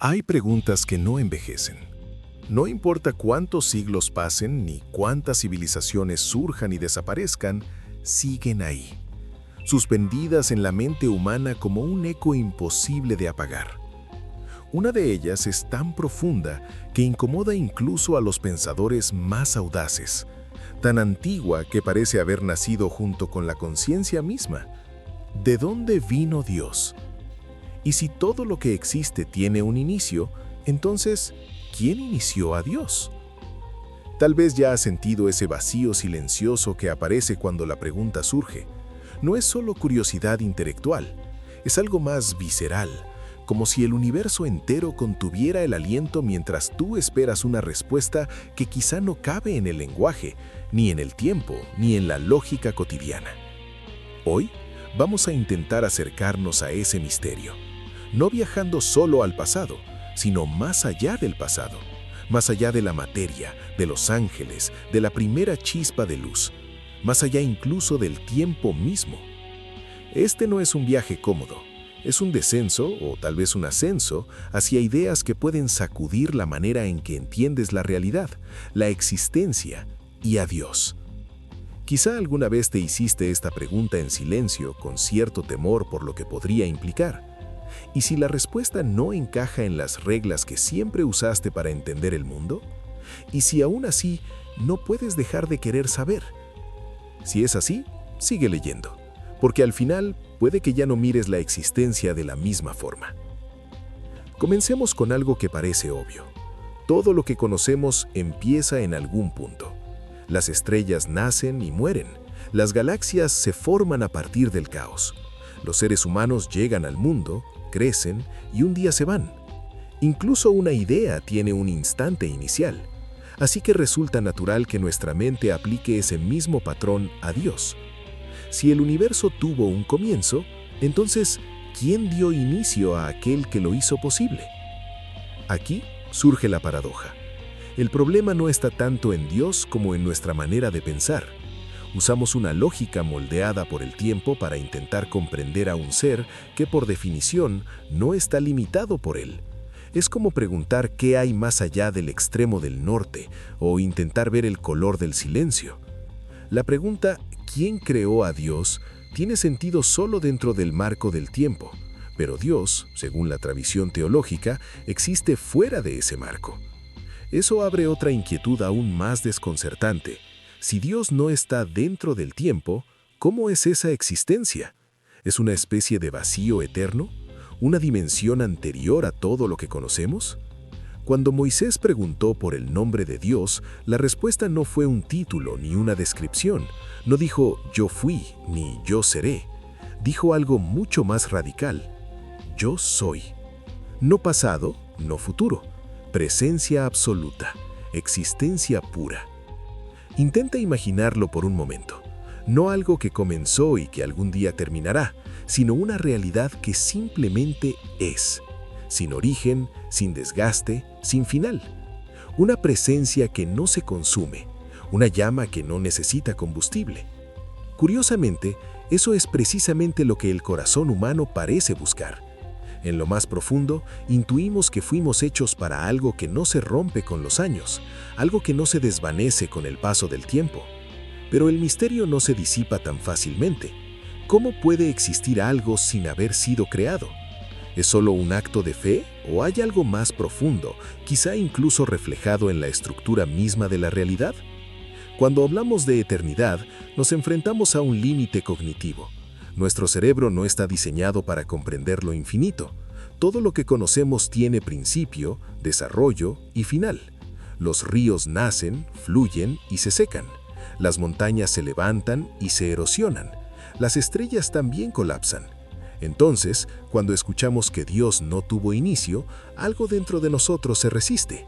Hay preguntas que no envejecen. No importa cuántos siglos pasen ni cuántas civilizaciones surjan y desaparezcan, siguen ahí, suspendidas en la mente humana como un eco imposible de apagar. Una de ellas es tan profunda que incomoda incluso a los pensadores más audaces, tan antigua que parece haber nacido junto con la conciencia misma. ¿De dónde vino Dios? Y si todo lo que existe tiene un inicio, entonces, ¿quién inició a Dios? Tal vez ya has sentido ese vacío silencioso que aparece cuando la pregunta surge. No es solo curiosidad intelectual, es algo más visceral, como si el universo entero contuviera el aliento mientras tú esperas una respuesta que quizá no cabe en el lenguaje, ni en el tiempo, ni en la lógica cotidiana. Hoy vamos a intentar acercarnos a ese misterio, no viajando solo al pasado, sino más allá del pasado, más allá de la materia, de los ángeles, de la primera chispa de luz, más allá incluso del tiempo mismo. Este no es un viaje cómodo, es un descenso o tal vez un ascenso hacia ideas que pueden sacudir la manera en que entiendes la realidad, la existencia y a Dios. Quizá alguna vez te hiciste esta pregunta en silencio con cierto temor por lo que podría implicar. ¿Y si la respuesta no encaja en las reglas que siempre usaste para entender el mundo? ¿Y si aún así no puedes dejar de querer saber? Si es así, sigue leyendo, porque al final puede que ya no mires la existencia de la misma forma. Comencemos con algo que parece obvio. Todo lo que conocemos empieza en algún punto. Las estrellas nacen y mueren. Las galaxias se forman a partir del caos. Los seres humanos llegan al mundo, crecen y un día se van. Incluso una idea tiene un instante inicial. Así que resulta natural que nuestra mente aplique ese mismo patrón a Dios. Si el universo tuvo un comienzo, entonces, ¿quién dio inicio a aquel que lo hizo posible? Aquí surge la paradoja. El problema no está tanto en Dios como en nuestra manera de pensar. Usamos una lógica moldeada por el tiempo para intentar comprender a un ser que por definición no está limitado por él. Es como preguntar qué hay más allá del extremo del norte o intentar ver el color del silencio. La pregunta ¿quién creó a Dios? Tiene sentido solo dentro del marco del tiempo, pero Dios, según la tradición teológica, existe fuera de ese marco. Eso abre otra inquietud aún más desconcertante. Si Dios no está dentro del tiempo, ¿cómo es esa existencia? ¿Es una especie de vacío eterno? ¿Una dimensión anterior a todo lo que conocemos? Cuando Moisés preguntó por el nombre de Dios, la respuesta no fue un título ni una descripción. No dijo «yo fui» ni «yo seré». Dijo algo mucho más radical. «Yo soy». No pasado, no futuro. Presencia absoluta. Existencia pura. Intenta imaginarlo por un momento. No algo que comenzó y que algún día terminará, sino una realidad que simplemente es. Sin origen, sin desgaste, sin final. Una presencia que no se consume, una llama que no necesita combustible. Curiosamente, eso es precisamente lo que el corazón humano parece buscar. En lo más profundo, intuimos que fuimos hechos para algo que no se rompe con los años, algo que no se desvanece con el paso del tiempo. Pero el misterio no se disipa tan fácilmente. ¿Cómo puede existir algo sin haber sido creado? ¿Es solo un acto de fe o hay algo más profundo, quizá incluso reflejado en la estructura misma de la realidad? Cuando hablamos de eternidad, nos enfrentamos a un límite cognitivo. Nuestro cerebro no está diseñado para comprender lo infinito. Todo lo que conocemos tiene principio, desarrollo y final. Los ríos nacen, fluyen y se secan. Las montañas se levantan y se erosionan. Las estrellas también colapsan. Entonces, cuando escuchamos que Dios no tuvo inicio, algo dentro de nosotros se resiste.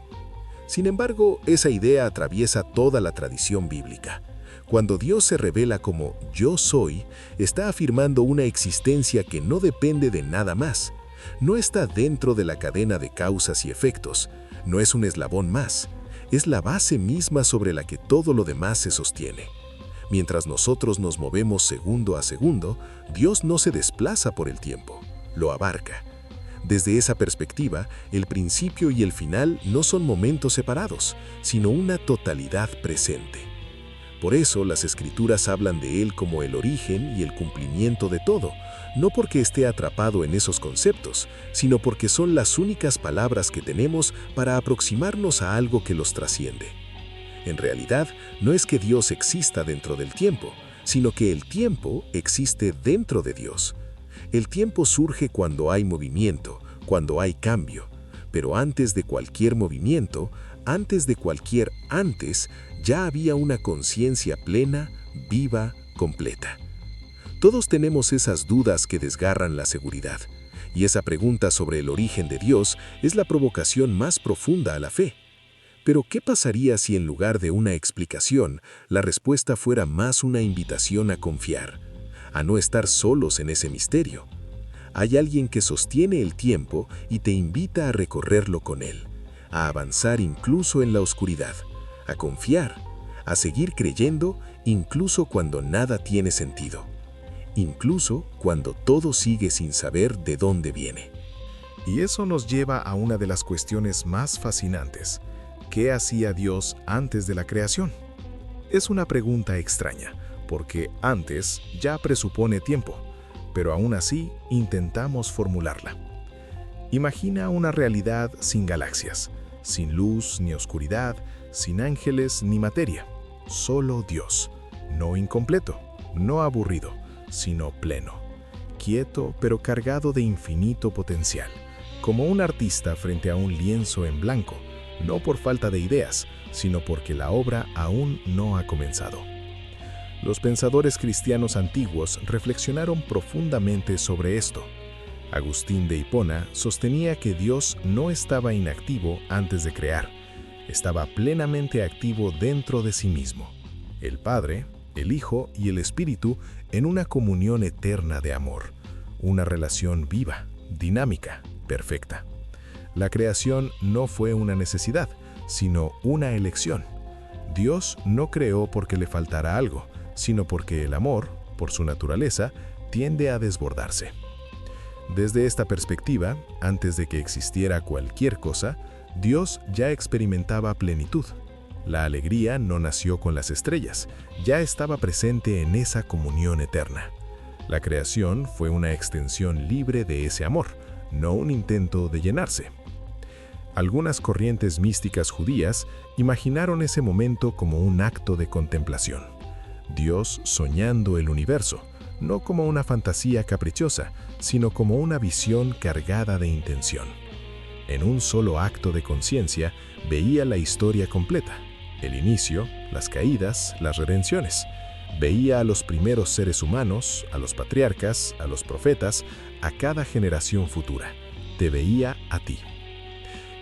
Sin embargo, esa idea atraviesa toda la tradición bíblica. Cuando Dios se revela como «yo soy», está afirmando una existencia que no depende de nada más. No está dentro de la cadena de causas y efectos. No es un eslabón más. Es la base misma sobre la que todo lo demás se sostiene. Mientras nosotros nos movemos segundo a segundo, Dios no se desplaza por el tiempo, lo abarca. Desde esa perspectiva, el principio y el final no son momentos separados, sino una totalidad presente. Por eso las Escrituras hablan de Él como el origen y el cumplimiento de todo, no porque esté atrapado en esos conceptos, sino porque son las únicas palabras que tenemos para aproximarnos a algo que los trasciende. En realidad, no es que Dios exista dentro del tiempo, sino que el tiempo existe dentro de Dios. El tiempo surge cuando hay movimiento, cuando hay cambio, pero antes de cualquier movimiento, antes de cualquier antes, ya había una conciencia plena, viva, completa. Todos tenemos esas dudas que desgarran la seguridad, y esa pregunta sobre el origen de Dios es la provocación más profunda a la fe. Pero ¿qué pasaría si en lugar de una explicación, la respuesta fuera más una invitación a confiar, a no estar solos en ese misterio? Hay alguien que sostiene el tiempo y te invita a recorrerlo con él, a avanzar incluso en la oscuridad, a confiar, a seguir creyendo incluso cuando nada tiene sentido, incluso cuando todo sigue sin saber de dónde viene. Y eso nos lleva a una de las cuestiones más fascinantes. ¿Qué hacía Dios antes de la creación? Es una pregunta extraña, porque antes ya presupone tiempo, pero aún así intentamos formularla. Imagina una realidad sin galaxias, sin luz ni oscuridad, sin ángeles ni materia, solo Dios, no incompleto, no aburrido, sino pleno, quieto pero cargado de infinito potencial, como un artista frente a un lienzo en blanco, no por falta de ideas, sino porque la obra aún no ha comenzado. Los pensadores cristianos antiguos reflexionaron profundamente sobre esto. Agustín de Hipona sostenía que Dios no estaba inactivo antes de crear, estaba plenamente activo dentro de sí mismo. El Padre, el Hijo y el Espíritu en una comunión eterna de amor, una relación viva, dinámica, perfecta. La creación no fue una necesidad, sino una elección. Dios no creó porque le faltara algo, sino porque el amor, por su naturaleza, tiende a desbordarse. Desde esta perspectiva, antes de que existiera cualquier cosa, Dios ya experimentaba plenitud. La alegría no nació con las estrellas, ya estaba presente en esa comunión eterna. La creación fue una extensión libre de ese amor, no un intento de llenarse. Algunas corrientes místicas judías imaginaron ese momento como un acto de contemplación. Dios soñando el universo, no como una fantasía caprichosa, sino como una visión cargada de intención. En un solo acto de conciencia veía la historia completa, el inicio, las caídas, las redenciones. Veía a los primeros seres humanos, a los patriarcas, a los profetas, a cada generación futura. Te veía a ti.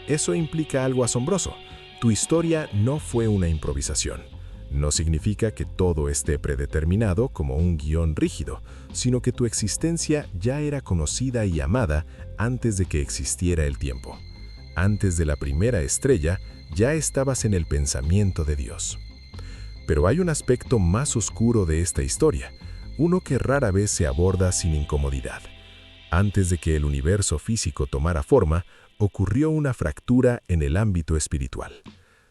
Eso implica algo asombroso. Tu historia no fue una improvisación. No significa que todo esté predeterminado como un guión rígido, sino que tu existencia ya era conocida y amada antes de que existiera el tiempo. Antes de la primera estrella, ya estabas en el pensamiento de Dios. Pero hay un aspecto más oscuro de esta historia, uno que rara vez se aborda sin incomodidad. Antes de que el universo físico tomara forma, ocurrió una fractura en el ámbito espiritual.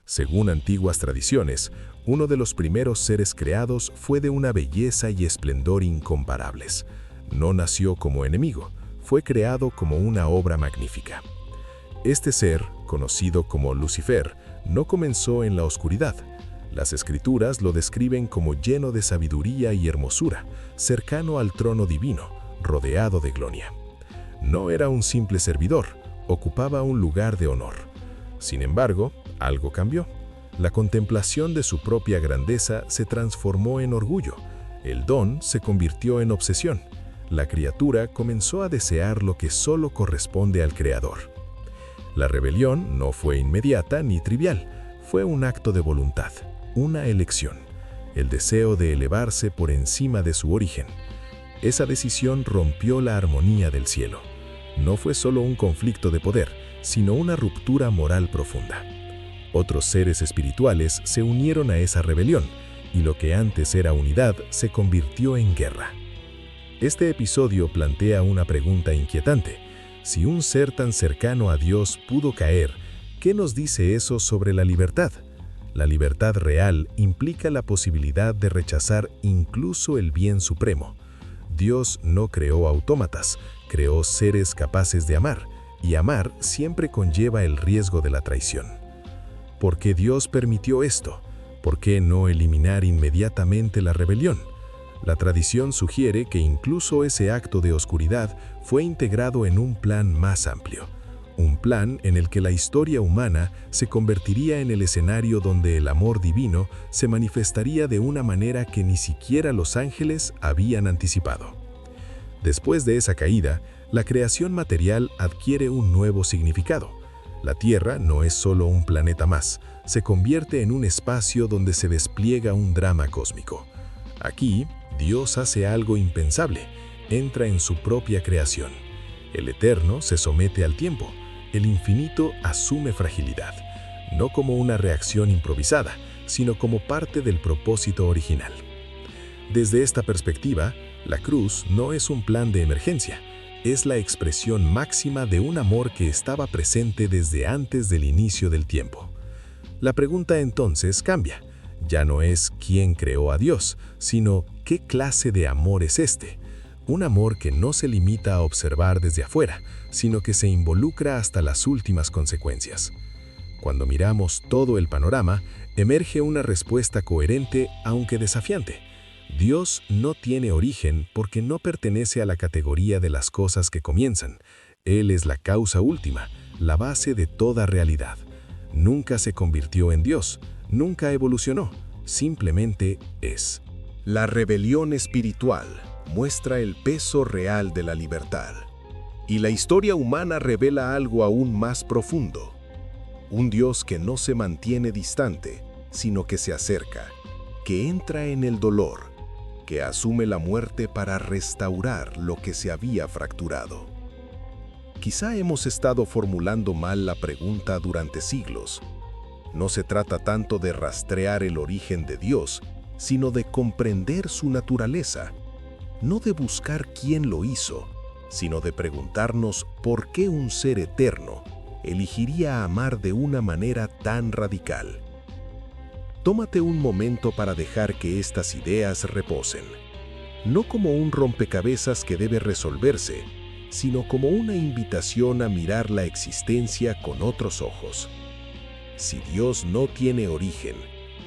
Según antiguas tradiciones, uno de los primeros seres creados fue de una belleza y esplendor incomparables. No nació como enemigo, fue creado como una obra magnífica. Este ser, conocido como Lucifer, no comenzó en la oscuridad. Las Escrituras lo describen como lleno de sabiduría y hermosura, cercano al trono divino, rodeado de gloria. No era un simple servidor, ocupaba un lugar de honor. Sin embargo, algo cambió. La contemplación de su propia grandeza se transformó en orgullo. El don se convirtió en obsesión. La criatura comenzó a desear lo que solo corresponde al Creador. La rebelión no fue inmediata ni trivial, fue un acto de voluntad, una elección, el deseo de elevarse por encima de su origen. Esa decisión rompió la armonía del cielo. No fue solo un conflicto de poder, sino una ruptura moral profunda. Otros seres espirituales se unieron a esa rebelión, y lo que antes era unidad se convirtió en guerra. Este episodio plantea una pregunta inquietante. Si un ser tan cercano a Dios pudo caer, ¿qué nos dice eso sobre la libertad? La libertad real implica la posibilidad de rechazar incluso el bien supremo. Dios no creó autómatas, creó seres capaces de amar, y amar siempre conlleva el riesgo de la traición. ¿Por qué Dios permitió esto? ¿Por qué no eliminar inmediatamente la rebelión? La tradición sugiere que incluso ese acto de oscuridad fue integrado en un plan más amplio. Un plan en el que la historia humana se convertiría en el escenario donde el amor divino se manifestaría de una manera que ni siquiera los ángeles habían anticipado. Después de esa caída, la creación material adquiere un nuevo significado. La Tierra no es solo un planeta más, se convierte en un espacio donde se despliega un drama cósmico. Aquí, Dios hace algo impensable, entra en su propia creación. El eterno se somete al tiempo, el infinito asume fragilidad, no como una reacción improvisada, sino como parte del propósito original. Desde esta perspectiva, la cruz no es un plan de emergencia, es la expresión máxima de un amor que estaba presente desde antes del inicio del tiempo. La pregunta entonces cambia. Ya no es quién creó a Dios, sino qué clase de amor es este. Un amor que no se limita a observar desde afuera, sino que se involucra hasta las últimas consecuencias. Cuando miramos todo el panorama, emerge una respuesta coherente, aunque desafiante. Dios no tiene origen porque no pertenece a la categoría de las cosas que comienzan. Él es la causa última, la base de toda realidad. Nunca se convirtió en Dios, nunca evolucionó, simplemente es. La rebelión espiritual muestra el peso real de la libertad. Y la historia humana revela algo aún más profundo. Un Dios que no se mantiene distante, sino que se acerca, que entra en el dolor, que asume la muerte para restaurar lo que se había fracturado. Quizá hemos estado formulando mal la pregunta durante siglos. No se trata tanto de rastrear el origen de Dios, sino de comprender su naturaleza. No de buscar quién lo hizo, sino de preguntarnos por qué un ser eterno elegiría amar de una manera tan radical. Tómate un momento para dejar que estas ideas reposen, no como un rompecabezas que debe resolverse, sino como una invitación a mirar la existencia con otros ojos. Si Dios no tiene origen,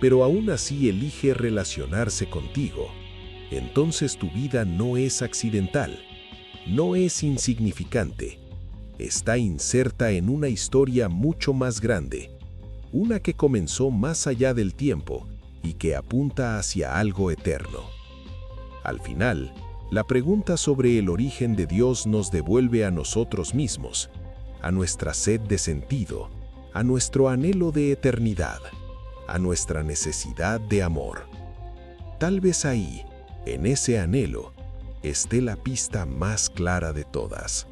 pero aún así elige relacionarse contigo, entonces tu vida no es accidental, no es insignificante, está inserta en una historia mucho más grande, una que comenzó más allá del tiempo y que apunta hacia algo eterno. Al final, la pregunta sobre el origen de Dios nos devuelve a nosotros mismos, a nuestra sed de sentido, a nuestro anhelo de eternidad, a nuestra necesidad de amor. Tal vez ahí, en ese anhelo, esté la pista más clara de todas.